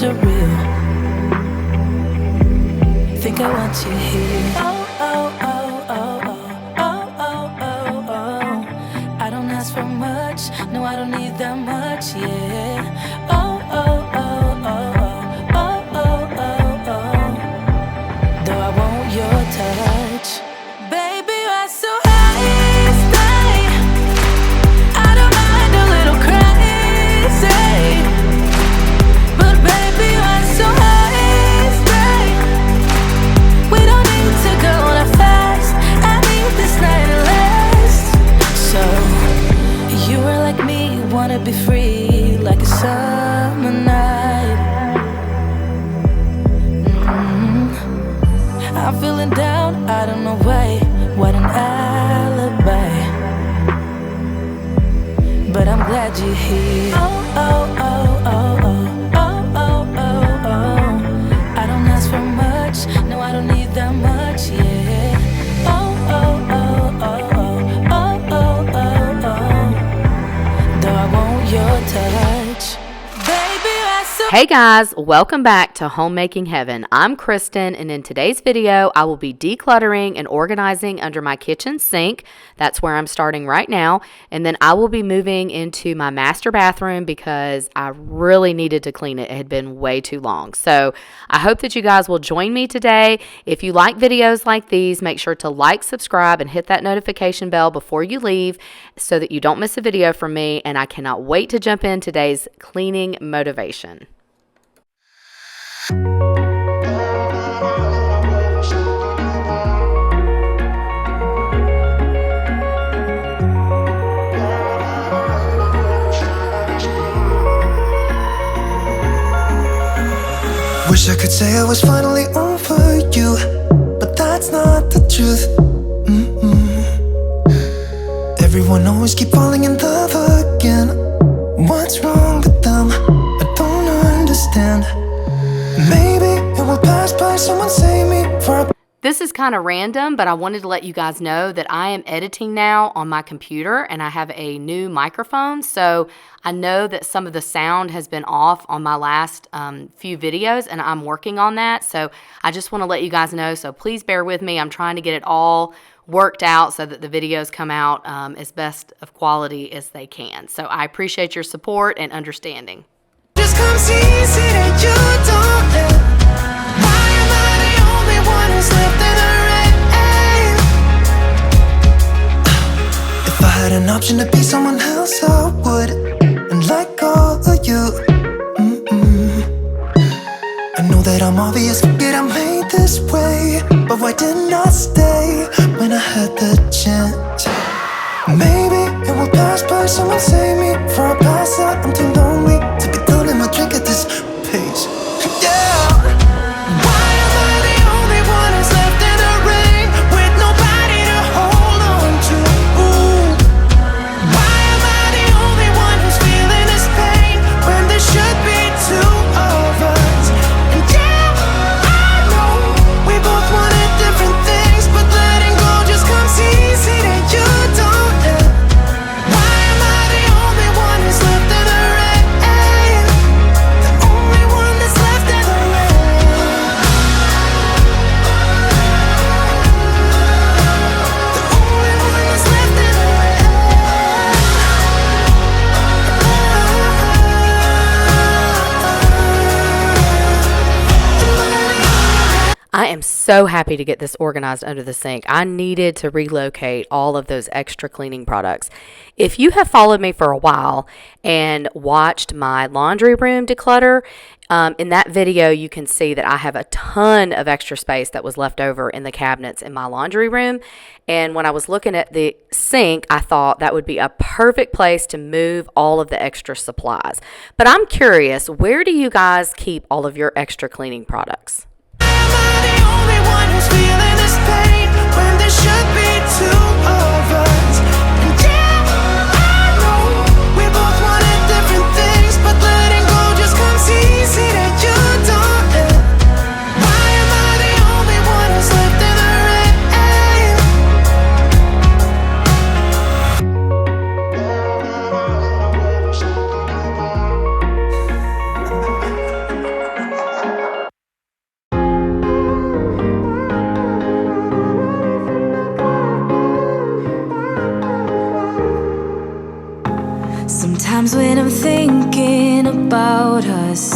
surreal. Think I want you here. Oh, oh, oh, oh, oh, oh, oh, oh, oh. I don't ask for much, no, I don't need that much, yeah. Oh, oh, oh, oh, oh, oh, oh, oh, oh. Though I want your touch, baby, you're so high, stay. I don't mind a little crazy, but baby, you're so high, stay. We don't need to go on a fast. I need this night to last. So you were like me, wanna be free like a summer night. I'm feeling down, I don't know why. What an alibi. But I'm glad you're here. Oh, oh, oh, oh, oh, oh, oh, oh, oh. I don't ask for much, no, I don't need that much, yeah. Oh, oh, oh, oh, oh, oh, oh, oh, oh. Though I want your touch, baby, I so. Hey guys, welcome back to Homemaking Heaven. I'm Kristen, and in today's video, I will be decluttering and organizing under my kitchen sink. That's where I'm starting right now. And then I will be moving into my master bathroom because I really needed to clean it. It had been way too long. So I hope that you guys will join me today. If you like videos like these, make sure to like, subscribe, and hit that notification bell before you leave so that you don't miss a video from me. And I cannot wait to jump in today's cleaning motivation. Wish I could say I was finally over you, but that's not the truth. Everyone always keep falling in love again. What's wrong with them? I don't understand. Maybe it will pass by, someone save me for a. This is kind of random, but I wanted to let you guys know that I am editing now on my computer and I have a new microphone. So I know that some of the sound has been off on my last few videos, and I'm working on that. So I just want to let you guys know. So please bear with me. I'm trying to get it all worked out so that the videos come out as best of quality as they can. So I appreciate your support and understanding. Just comes easy that you don't let. Why am I the only one who's left in the rain? If I had an option to be someone else, I would, and like all of you. I know that I'm obvious, yet I'm made this way. But why didn't I stay when I had the chance? Maybe it will pass by, someone save me for a pass out. I'm too lonely to be done in my drink at this pace. Yeah. Why am I the only one who's left in the rain with nobody to hold on to? Ooh. Why am I the only one who's feeling this pain when there should be two of us? And yeah, I know we both wanted different things, but letting go just comes easy that you don't let. Why am I the only one who's left in the rain? The only one that's left in the rain. The only one that's left in the rain. I am so happy to get this organized under the sink. I needed to relocate all of those extra cleaning products. If you have followed me for a while and watched my laundry room declutter, in that video you can see that I have a ton of extra space that was left over in the cabinets in my laundry room. And when I was looking at the sink, I thought that would be a perfect place to move all of the extra supplies. But I'm curious, where do you guys keep all of your extra cleaning products? Who's feeling this pain when there should be two of us? And yeah, I know we both wanted different things, but letting go just comes easy that you don't let. Why am I the only one who's left in the rain? Times when I'm thinking about us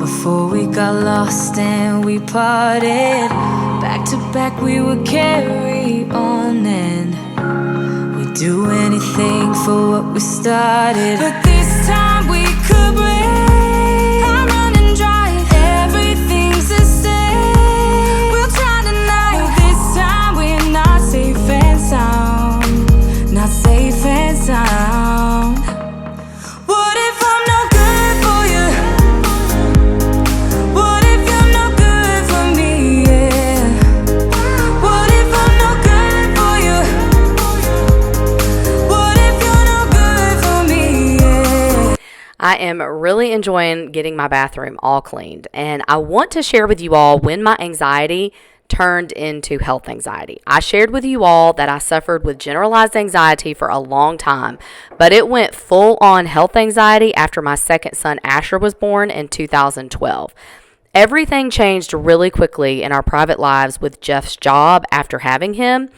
before we got lost and we parted. Back to back we would carry on and we'd do anything for what we started. But this time we could break. I'm running dry, everything's the same. We'll try tonight. This time we're not safe and sound. Not safe and sound. What if I'm no good for you? What if you're no good for me? Yeah. What if I'm no good for you? What if you're no good for me? Yeah. I am really enjoying getting my bathroom all cleaned, and I want to share with you all when my anxiety turned into health anxiety. I shared with you all that I suffered with generalized anxiety for a long time, but it went full on health anxiety after my second son Asher was born in 2012. Everything changed really quickly in our private lives with Jeff's job after having him.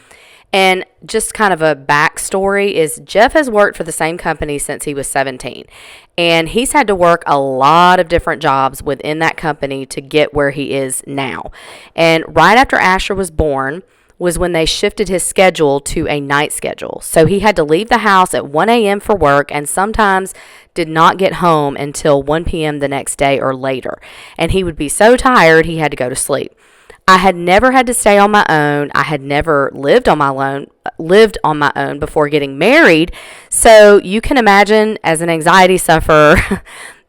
And just kind of a backstory is Jeff has worked for the same company since he was 17. And he's had to work a lot of different jobs within that company to get where he is now. And right after Asher was born was when they shifted his schedule to a night schedule. So he had to leave the house at 1 a.m. for work and sometimes did not get home until 1 p.m. the next day or later. And he would be so tired he had to go to sleep. I had never had to stay on my own. I had never lived on my own before getting married. So you can imagine, as an anxiety sufferer,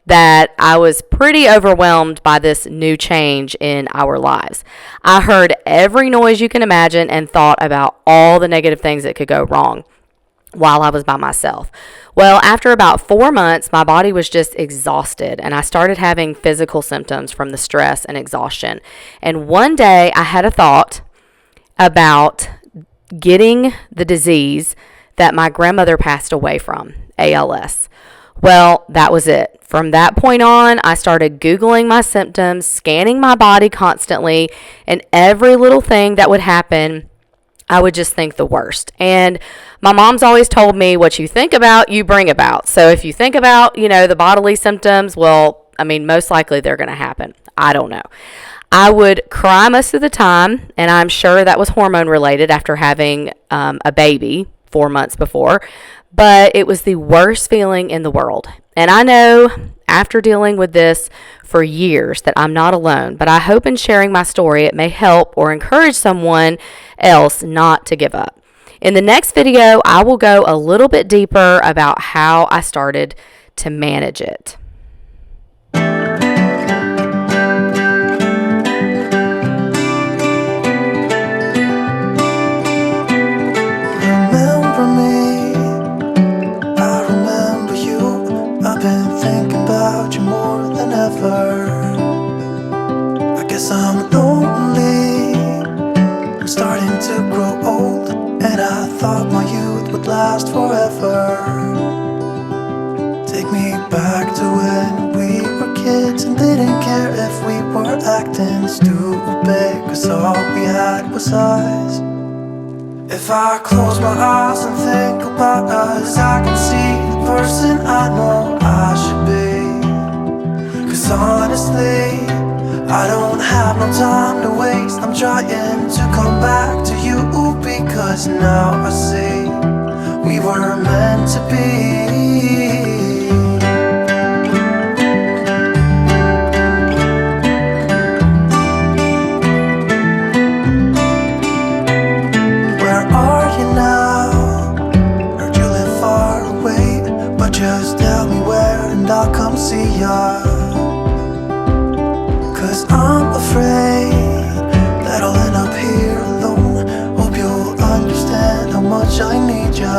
that I was pretty overwhelmed by this new change in our lives. I heard every noise you can imagine and thought about all the negative things that could go wrong while I was by myself. Well, after about 4 months, my body was just exhausted and I started having physical symptoms from the stress and exhaustion. And one day I had a thought about getting the disease that my grandmother passed away from, ALS. Well, that was it. From that point on, I started Googling my symptoms, scanning my body constantly, and every little thing that would happen, I would just think the worst. And my mom's always told me, what you think about, you bring about. So if you think about, the bodily symptoms, well, most likely they're going to happen. I don't know. I would cry most of the time, and I'm sure that was hormone related after having a baby 4 months before. But it was the worst feeling in the world. And I know after dealing with this for years that I'm not alone, but I hope in sharing my story it may help or encourage someone else not to give up. In the next video, I will go a little bit deeper about how I started to manage it. Remember me, I remember you. I've been thinking about you more than ever. I guess I'm lonely, I'm starting to grow old, and I thought my youth would last forever. Take me back to when we were kids and didn't care if we were acting stupid, 'cause all we had was us. If I close my eyes and think about us, I can see the person I know I should be. 'Cause honestly, I don't have no time to waste. I'm trying to come back to you, because now I see we were meant to be. Just tell me where and I'll come see ya. 'Cause I'm afraid that I'll end up here alone. Hope you'll understand how much I need ya.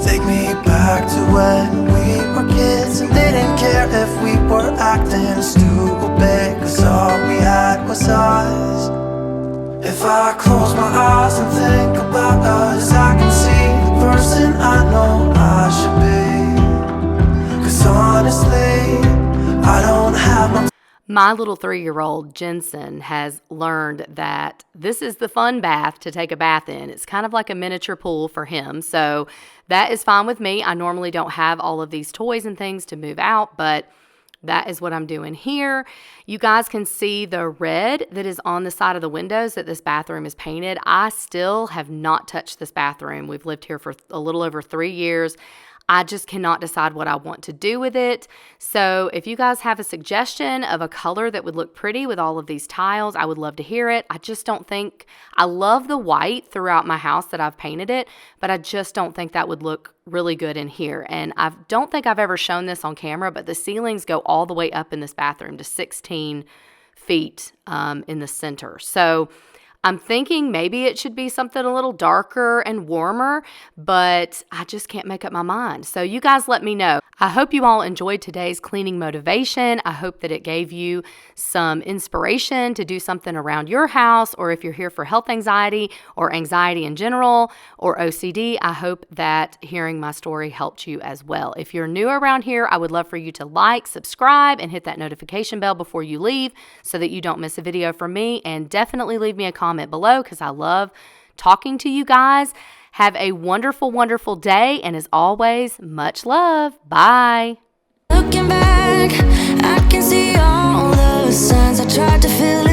Take me back to when we were kids and didn't care if we were acting stupid, 'cause all we had was us. If I close my eyes and think about us, I can see the person I know I should be. 'Cause honestly, I don't have no My little 3-year-old Jensen has learned that this is the fun bath to take a bath in. It's kind of like a miniature pool for him. So that is fine with me. I normally don't have all of these toys and things to move out, but that is what I'm doing here. You guys can see the red that is on the side of the windows that this bathroom is painted. I still have not touched this bathroom. We've lived here for a little over 3 years. I just cannot decide what I want to do with it. So if you guys have a suggestion of a color that would look pretty with all of these tiles, I would love to hear it. I just don't think, I love the white throughout my house that I've painted it, but I just don't think that would look really good in here. And I don't think I've ever shown this on camera, but the ceilings go all the way up in this bathroom to 16 feet in the center. So I'm thinking maybe it should be something a little darker and warmer, but I just can't make up my mind. So you guys let me know. I hope you all enjoyed today's cleaning motivation. I hope that it gave you some inspiration to do something around your house, or if you're here for health anxiety or anxiety in general or OCD, I hope that hearing my story helped you as well. If you're new around here, I would love for you to like, subscribe, and hit that notification bell before you leave so that you don't miss a video from me, and definitely leave me a comment below because I love talking to you guys. Have a wonderful, wonderful day, and as always, much love. Bye. Looking back, I can see all the signs I tried to fill